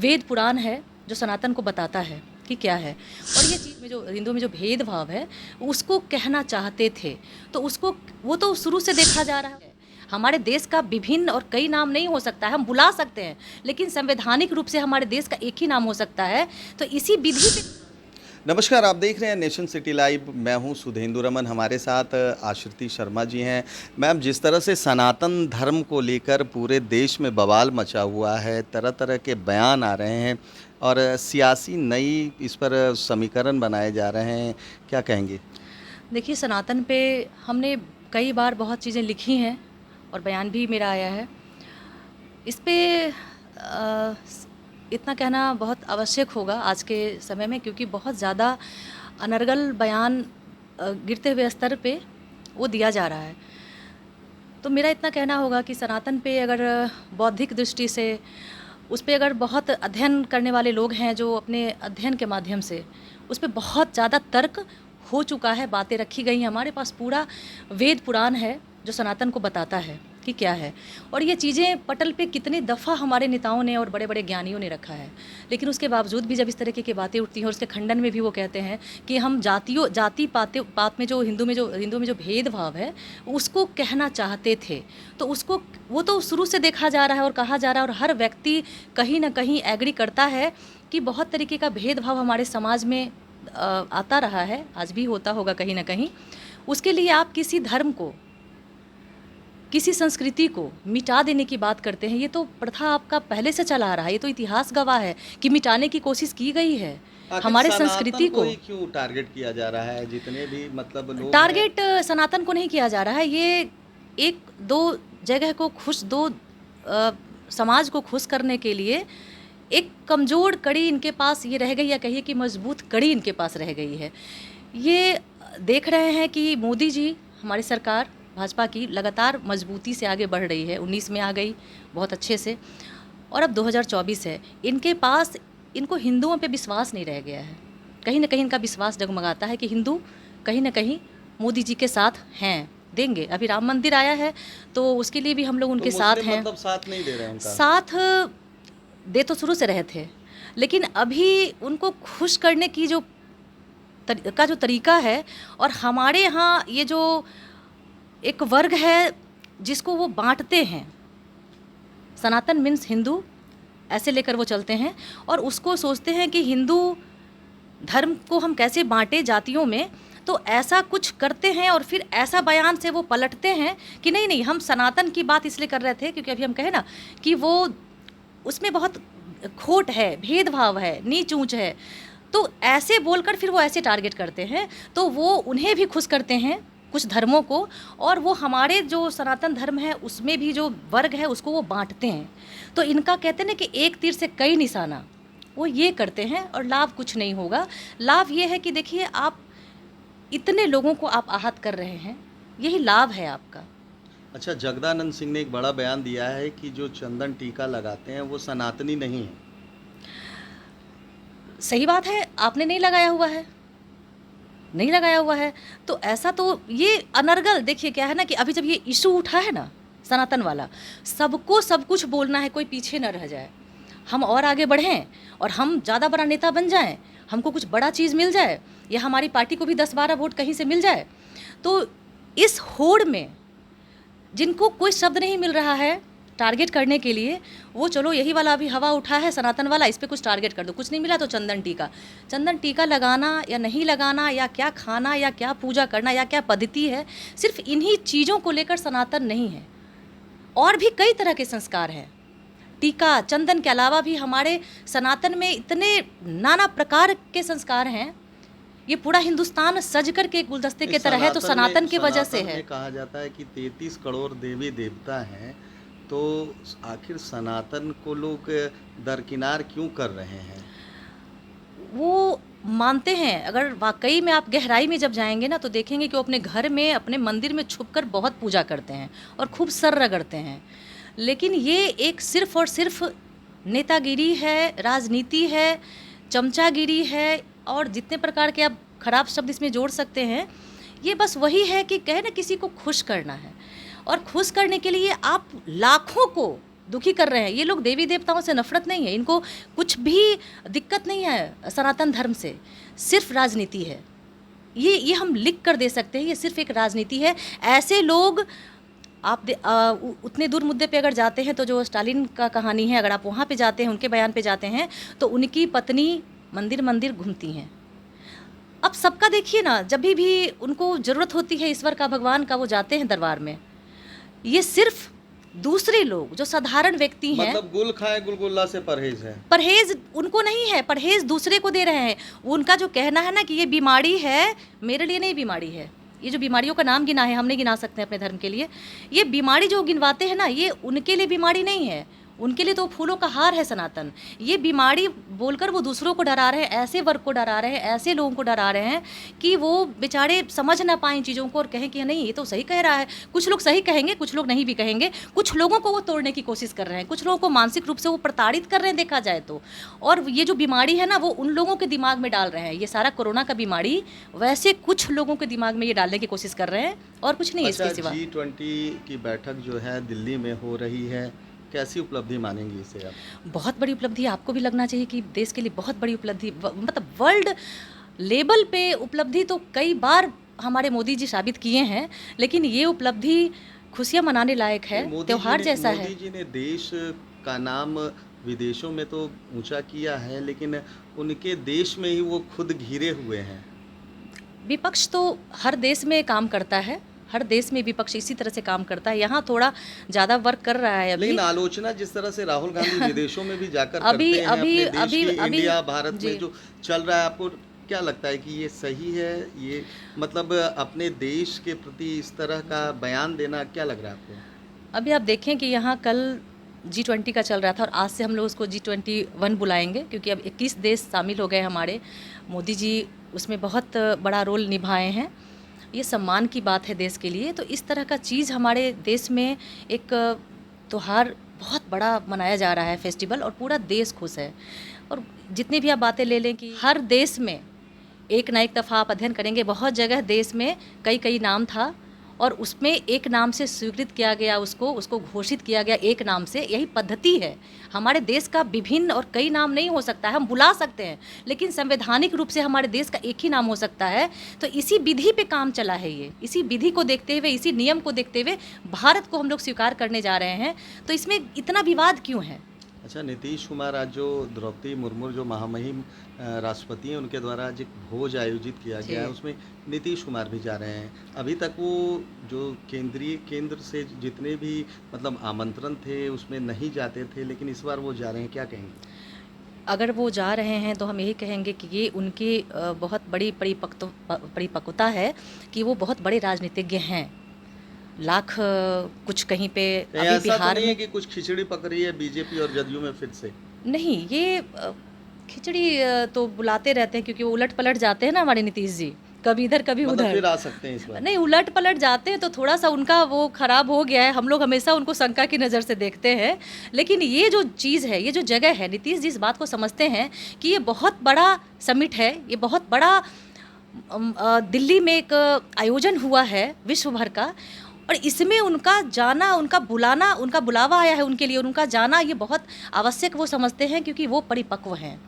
वेद पुराण है जो सनातन को बताता है कि क्या है। और ये चीज़ में जो हिंदुओं में जो भेदभाव है उसको कहना चाहते थे, तो उसको वो तो शुरू से देखा जा रहा है। हमारे देश का विभिन्न और कई नाम नहीं हो सकता है, हम बुला सकते हैं, लेकिन संवैधानिक रूप से हमारे देश का एक ही नाम हो सकता है। तो इसी विधि पे नमस्कार, आप देख रहे हैं नेशन सिटी लाइव। मैं हूं सुधेंदु रमन, हमारे साथ आश्रिति शर्मा जी हैं। मैम, जिस तरह से सनातन धर्म को लेकर पूरे देश में बवाल मचा हुआ है, तरह तरह के बयान आ रहे हैं और सियासी नई इस पर समीकरण बनाए जा रहे हैं, क्या कहेंगे? देखिए, सनातन पे हमने कई बार बहुत चीज़ें लिखी हैं और बयान भी मेरा आया है। इस पे इतना कहना बहुत आवश्यक होगा आज के समय में, क्योंकि बहुत ज़्यादा अनर्गल बयान गिरते हुए स्तर पे वो दिया जा रहा है। तो मेरा इतना कहना होगा कि सनातन पे अगर बौद्धिक दृष्टि से उस पे अगर बहुत अध्ययन करने वाले लोग हैं, जो अपने अध्ययन के माध्यम से उस पे बहुत ज़्यादा तर्क हो चुका है, बातें रखी गई हैं। हमारे पास पूरा वेद पुराण है जो सनातन को बताता है कि क्या है। और ये चीज़ें पटल पे कितनी दफ़ा हमारे नेताओं ने और बड़े बड़े ज्ञानियों ने रखा है, लेकिन उसके बावजूद भी जब इस तरीके की बातें उठती हैं, और उसके खंडन में भी वो कहते हैं कि हम जाति पात में जो हिंदुओं में जो भेदभाव है उसको कहना चाहते थे, तो उसको वो तो शुरू से देखा जा रहा है और कहा जा रहा है, और हर व्यक्ति कहीं ना कहीं एग्री करता है कि बहुत तरीके का भेदभाव हमारे समाज में आता रहा है, आज भी होता होगा कहीं ना कहीं। उसके लिए आप किसी धर्म को, किसी संस्कृति को मिटा देने की बात करते हैं, ये तो प्रथा आपका पहले से चला आ रहा है, ये तो इतिहास गवाह है कि मिटाने की कोशिश की गई है हमारे संस्कृति को। क्यों टारगेट किया जा रहा है? जितने भी मतलब लोग टारगेट सनातन को नहीं किया जा रहा है, ये एक दो जगह को खुश, दो समाज को खुश करने के लिए एक कमज़ोर कड़ी इनके पास ये रह गई, या कहिए कि मजबूत कड़ी इनके पास रह गई है। ये देख रहे हैं कि मोदी जी, हमारी सरकार भाजपा की लगातार मजबूती से आगे बढ़ रही है। 19 में आ गई बहुत अच्छे से, और अब 2024 है। इनके पास, इनको हिंदुओं पे विश्वास नहीं रह गया है। कहीं ना कहीं इनका विश्वास डगमगाता है कि हिंदू कहीं ना कहीं मोदी जी के साथ हैं, देंगे। अभी राम मंदिर आया है तो उसके लिए भी हम लोग उनके साथ हैं। मतलब साथ नहीं दे रहे हैं उनका? साथ दे तो शुरू से रहे थे, लेकिन अभी उनको खुश करने की जो तरीका है, और हमारे यहाँ ये जो एक वर्ग है जिसको वो बांटते हैं, सनातन मीन्स हिंदू, ऐसे लेकर वो चलते हैं, और उसको सोचते हैं कि हिंदू धर्म को हम कैसे बांटे जातियों में, तो ऐसा कुछ करते हैं। और फिर ऐसा बयान से वो पलटते हैं कि नहीं नहीं, हम सनातन की बात इसलिए कर रहे थे क्योंकि अभी हम कहे ना कि वो उसमें बहुत खोट है, भेदभाव है, नीच ऊंच है, तो ऐसे बोलकर फिर वो ऐसे टारगेट करते हैं। तो वो उन्हें भी खुश करते हैं, कुछ धर्मों को, और वो हमारे जो सनातन धर्म है उसमें भी जो वर्ग है उसको वो बांटते हैं। तो इनका कहते हैं कि एक तीर से कई निशाना, वो ये करते हैं, और लाभ कुछ नहीं होगा। लाभ ये है कि देखिए, आप इतने लोगों को आप आहत कर रहे हैं, यही लाभ है आपका। अच्छा, जगदानंद सिंह ने एक बड़ा बयान दिया है कि जो चंदन टीका लगाते हैं वो सनातनी नहीं है। सही बात है, आपने नहीं लगाया हुआ है, नहीं लगाया हुआ है, तो ऐसा तो ये अनर्गल, देखिए क्या है ना कि अभी जब ये इशू उठा है ना सनातन वाला, सबको सब कुछ बोलना है, कोई पीछे न रह जाए। हम और आगे बढ़ें और हम ज़्यादा बड़ा नेता बन जाएं, हमको कुछ बड़ा चीज़ मिल जाए, या हमारी पार्टी को भी 10-12 वोट कहीं से मिल जाए। तो इस होड़ में जिनको कोई शब्द नहीं मिल रहा है टारगेट करने के लिए, वो चलो यही वाला अभी हवा उठा है सनातन वाला, इस पे कुछ टारगेट कर दो। कुछ नहीं मिला तो चंदन टीका लगाना या नहीं लगाना, या क्या खाना, या क्या पूजा करना, या क्या पद्धति है, सिर्फ इन्हीं चीज़ों को लेकर सनातन नहीं है। और भी कई तरह के संस्कार हैं। टीका चंदन के अलावा भी हमारे सनातन में इतने नाना प्रकार के संस्कार हैं। ये पूरा हिंदुस्तान सज कर के गुलदस्ते के तरह है, तो सनातन की वजह से है। कहा जाता है कि 33 करोड़ देवी देवता हैं, तो आखिर सनातन को लोग दरकिनार क्यों कर रहे हैं? वो मानते हैं, अगर वाकई में आप गहराई में जब जाएंगे ना तो देखेंगे कि वो अपने घर में, अपने मंदिर में छुपकर बहुत पूजा करते हैं और खूब सर रगड़ते हैं। लेकिन ये एक सिर्फ और सिर्फ नेतागिरी है, राजनीति है, चमचागिरी है, और जितने प्रकार के आप खराब शब्द इसमें जोड़ सकते हैं, ये बस वही है कि कहे ना किसी को खुश करना है, और खुश करने के लिए आप लाखों को दुखी कर रहे हैं। ये लोग देवी देवताओं से नफरत नहीं है, इनको कुछ भी दिक्कत नहीं है सनातन धर्म से, सिर्फ राजनीति है। ये हम लिख कर दे सकते हैं, ये सिर्फ एक राजनीति है। ऐसे लोग आप उतने दूर मुद्दे पे अगर जाते हैं तो जो स्टालिन का कहानी है, अगर आप वहाँ पे जाते हैं, उनके बयान पे जाते हैं, तो उनकी पत्नी मंदिर मंदिर घूमती हैं। अब सबका देखिए ना, जब भी उनको ज़रूरत होती है ईश्वर का, भगवान का, वो जाते हैं दरबार में। ये सिर्फ दूसरे लोग जो साधारण व्यक्ति हैं, मतलब गुल खाए गुलगुल्ला से परहेज है। परहेज उनको नहीं है, परहेज दूसरे को दे रहे हैं। उनका जो कहना है ना कि ये बीमारी है, मेरे लिए नहीं बीमारी है। ये जो बीमारियों का नाम गिना है, हम नहीं गिना सकते अपने धर्म के लिए। ये बीमारी जो गिनवाते हैं ना, ये उनके लिए बीमारी नहीं है, उनके लिए तो फूलों का हार है सनातन। ये बीमारी बोलकर वो दूसरों को डरा रहे हैं, ऐसे वर्ग को डरा रहे हैं, ऐसे लोगों को डरा रहे हैं कि वो बेचारे समझ ना पाएं चीज़ों को और कहें कि नहीं ये तो सही कह रहा है। कुछ लोग सही कहेंगे, कुछ लोग नहीं भी कहेंगे। कुछ लोगों को वो तोड़ने की कोशिश कर रहे हैं, कुछ लोगों को मानसिक रूप से वो प्रताड़ित कर रहे हैं देखा जाए तो। और ये जो बीमारी है ना, वो उन लोगों के दिमाग में डाल रहे हैं। ये सारा कोरोना का बीमारी वैसे कुछ लोगों के दिमाग में ये डालने की कोशिश कर रहे हैं और कुछ नहीं इसके सिवा। G20 की बैठक जो है दिल्ली में हो रही है, कैसी उपलब्धि मानेंगी इसे आप? बहुत बड़ी उपलब्धि, आपको भी लगना चाहिए कि देश के लिए बहुत बड़ी उपलब्धि, मतलब वर्ल्ड लेवल पे उपलब्धि तो कई बार हमारे मोदी जी साबित किए हैं, लेकिन ये उपलब्धि खुशियाँ मनाने लायक है, त्योहार जैसा है। मोदी जी ने देश का नाम विदेशों में तो ऊंचा किया है, लेकिन उनके देश में ही वो खुद घिरे हुए हैं। विपक्ष तो हर देश में काम करता है, हर देश में विपक्ष इसी तरह से काम करता है। यहाँ थोड़ा ज़्यादा वर्क कर रहा है अभी। लेकिन आलोचना जिस तरह से राहुल गांधी विदेशों में भी जाकर अभी करते हैं अभी अपने देश अभी की, अभी इंडिया भारत जी। में जो चल रहा है, आपको क्या लगता है कि ये सही है? ये मतलब अपने देश के प्रति इस तरह का बयान देना क्या लग रहा है आपको? अभी आप देखें कि यहाँ कल G20 का चल रहा था और आज से हम लोग उसको G21 बुलाएंगे, क्योंकि अब 21 देश शामिल हो गए हमारे। मोदी जी उसमें बहुत बड़ा रोल निभाए हैं। ये सम्मान की बात है देश के लिए। तो इस तरह का चीज़ हमारे देश में एक त्योहार बहुत बड़ा मनाया जा रहा है, फेस्टिवल, और पूरा देश खुश है। और जितनी भी आप बातें ले लें कि हर देश में एक ना एक दफ़ा आप अध्ययन करेंगे, बहुत जगह देश में कई कई नाम था और उसमें एक नाम से स्वीकृत किया गया, उसको घोषित किया गया एक नाम से। यही पद्धति है। हमारे देश का विभिन्न और कई नाम नहीं हो सकता है, हम बुला सकते हैं, लेकिन संवैधानिक रूप से हमारे देश का एक ही नाम हो सकता है। तो इसी विधि पे काम चला है ये, इसी विधि को देखते हुए, इसी नियम को देखते हुए भारत को हम लोग स्वीकार करने जा रहे हैं। तो इसमें इतना विवाद क्यों है? अच्छा, नीतीश कुमार आज जो द्रौपदी मुर्मू जो महामहिम राष्ट्रपति हैं, उनके द्वारा आज एक भोज आयोजित किया गया है, उसमें नीतीश कुमार भी जा रहे हैं। अभी तक वो जो केंद्र से जितने भी मतलब आमंत्रण थे उसमें नहीं जाते थे, लेकिन इस बार वो जा रहे हैं, क्या कहेंगे? अगर वो जा रहे हैं तो हम यही कहेंगे कि ये उनकी बहुत बड़ी परिपक्वता है कि वो बहुत बड़े राजनीतिज्ञ हैं। लाख कुछ कहीं पे अभी ऐसा बिहार तो नहीं है में कि कुछ खिचड़ी पक रही है बीजेपी और जदयू में फिर से? नहीं, ये खिचड़ी तो बुलाते रहते हैं, क्योंकि वो उलट पलट जाते हैं ना हमारे नीतीश जी, कभी इधर कभी मतलब उधर। फिर आ सकते हैं इस बार? नहीं, उलट पलट जाते हैं तो थोड़ा सा उनका वो खराब हो गया है। हम लोग हमेशा उनको शंका की नज़र से देखते हैं, लेकिन ये जो चीज़ है, ये जो जगह है, नीतीश जी इस बात को समझते हैं कि ये बहुत बड़ा समिट है, ये बहुत बड़ा दिल्ली में एक आयोजन हुआ है विश्व भर का, और इसमें उनका जाना, उनका बुलाना, उनका बुलावा आया है उनके लिए, और उनका जाना ये बहुत आवश्यक वो समझते हैं, क्योंकि वो परिपक्व हैं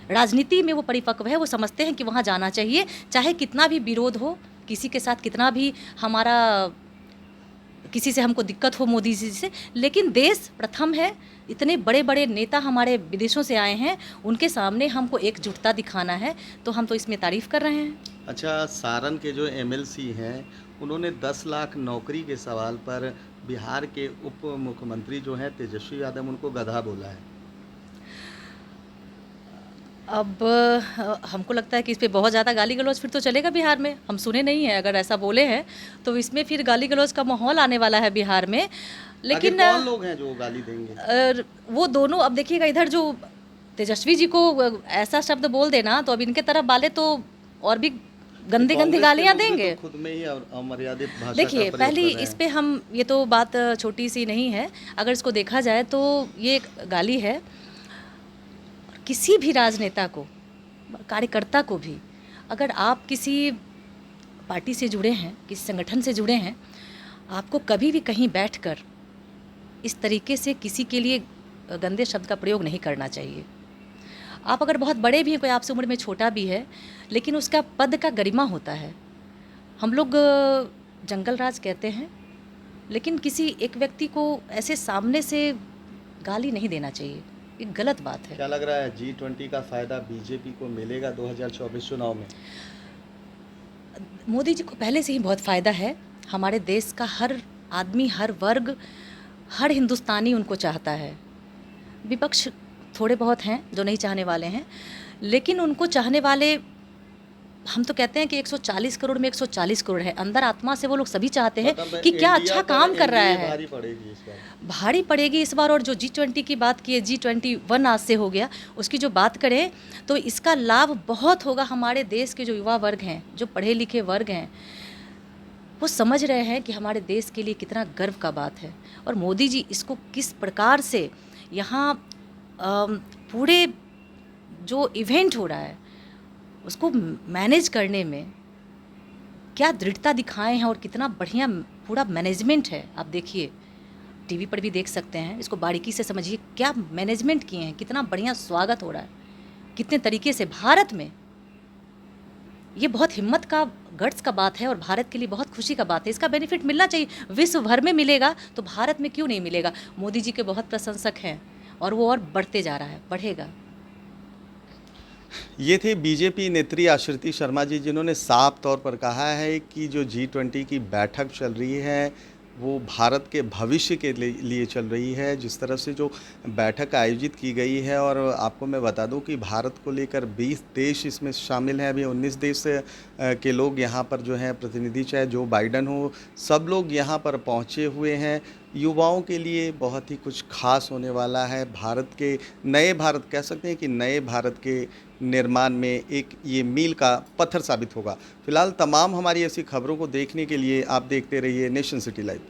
राजनीति में, वो परिपक्व है। वो समझते हैं कि वहाँ जाना चाहिए, चाहे कितना भी विरोध हो, किसी के साथ कितना भी हमारा, किसी से हमको दिक्कत हो मोदी जी से, लेकिन देश प्रथम है। इतने बड़े बड़े नेता हमारे विदेशों से आए हैं, उनके सामने हमको एकजुटता दिखाना है, तो हम तो इसमें तारीफ़ कर रहे हैं। अच्छा, सारण के जो एमएलसी हैं, उन्होंने 10 लाख नौकरी के सवाल पर बिहार के उप मुख्यमंत्री जो हैं तेजस्वी यादव, उनको गधा बोला है। अब हमको लगता है कि इस पे बहुत ज़्यादा गाली गलौज फिर तो चलेगा बिहार में। हम सुने नहीं हैं, अगर ऐसा बोले हैं तो इसमें फिर गाली गलौज का माहौल आने वाला है बिहार में। लेकिन कौन लोग हैं जो गाली देंगे? वो दोनों, अब देखिएगा, इधर जो तेजस्वी जी को ऐसा शब्द बोल देना, तो अब इनके तरफ वाले तो और भी गंदे गंदी गालियाँ देंगे। तो खुद में ही अमर्यादित भाषा देखिए, का पहली प्रयोग कर रहे इस हैं। पे हम, ये तो बात छोटी सी नहीं है, अगर इसको देखा जाए तो ये एक गाली है। किसी भी राजनेता को, कार्यकर्ता को भी, अगर आप किसी पार्टी से जुड़े हैं, किसी संगठन से जुड़े हैं, आपको कभी भी कहीं बैठकर इस तरीके से किसी के लिए गंदे शब्द का प्रयोग नहीं करना चाहिए। आप अगर बहुत बड़े भी हैं, कोई आपसे उम्र में छोटा भी है, लेकिन उसका पद का गरिमा होता है। हम लोग जंगल राज कहते हैं, लेकिन किसी एक व्यक्ति को ऐसे सामने से गाली नहीं देना चाहिए, ये गलत बात है। क्या लग रहा है G20 का फ़ायदा बीजेपी को मिलेगा 2024 चुनाव में? मोदी जी को पहले से ही बहुत फ़ायदा है। हमारे देश का हर आदमी, हर वर्ग, हर हिंदुस्तानी उनको चाहता है। विपक्ष थोड़े बहुत हैं जो नहीं चाहने वाले हैं, लेकिन उनको चाहने वाले, हम तो कहते हैं कि 140 करोड़ में 140 करोड़ है। अंदर आत्मा से वो लोग सभी चाहते हैं मतलब कि क्या इंडिया अच्छा पर काम कर रहा एनडीए है। भारी पड़ेगी इस बार। भारी पड़ेगी इस बार। और जो G20 की बात की है, G21 आज से हो गया, उसकी जो बात करें तो इसका लाभ बहुत होगा। हमारे देश के जो युवा वर्ग हैं, जो पढ़े लिखे वर्ग हैं, वो समझ रहे हैं कि हमारे देश के लिए कितना गर्व का बात है। और मोदी जी इसको किस प्रकार से यहाँ पूरे जो इवेंट हो रहा है उसको मैनेज करने में क्या दृढ़ता दिखाए हैं और कितना बढ़िया पूरा मैनेजमेंट है। आप देखिए, टीवी पर भी देख सकते हैं, इसको बारीकी से समझिए, क्या मैनेजमेंट किए हैं, कितना बढ़िया स्वागत हो रहा है, कितने तरीके से। भारत में ये बहुत हिम्मत का, गट्स का बात है और भारत के लिए बहुत खुशी का बात है। इसका बेनिफिट मिलना चाहिए, विश्व भर में मिलेगा तो भारत में क्यों नहीं मिलेगा। मोदी जी के बहुत प्रशंसक हैं और वो और बढ़ते जा रहा है, बढ़ेगा। ये थे बीजेपी नेत्री आश्रिति शर्मा जी, जिन्होंने साफ तौर पर कहा है कि जो G20 की बैठक चल रही है वो भारत के भविष्य के लिए चल रही है। जिस तरह से जो बैठक आयोजित की गई है, और आपको मैं बता दूं कि भारत को लेकर 20 देश इसमें शामिल हैं। अभी 19 देश के लोग यहाँ पर जो हैं प्रतिनिधि, चाहे जो बाइडन हो, सब लोग यहाँ पर पहुँचे हुए हैं। युवाओं के लिए बहुत ही कुछ खास होने वाला है। भारत के नए भारत, कह सकते हैं कि नए भारत के निर्माण में एक ये मील का पत्थर साबित होगा। फिलहाल तमाम हमारी ऐसी खबरों को देखने के लिए आप देखते रहिए नेशन सिटी लाइव।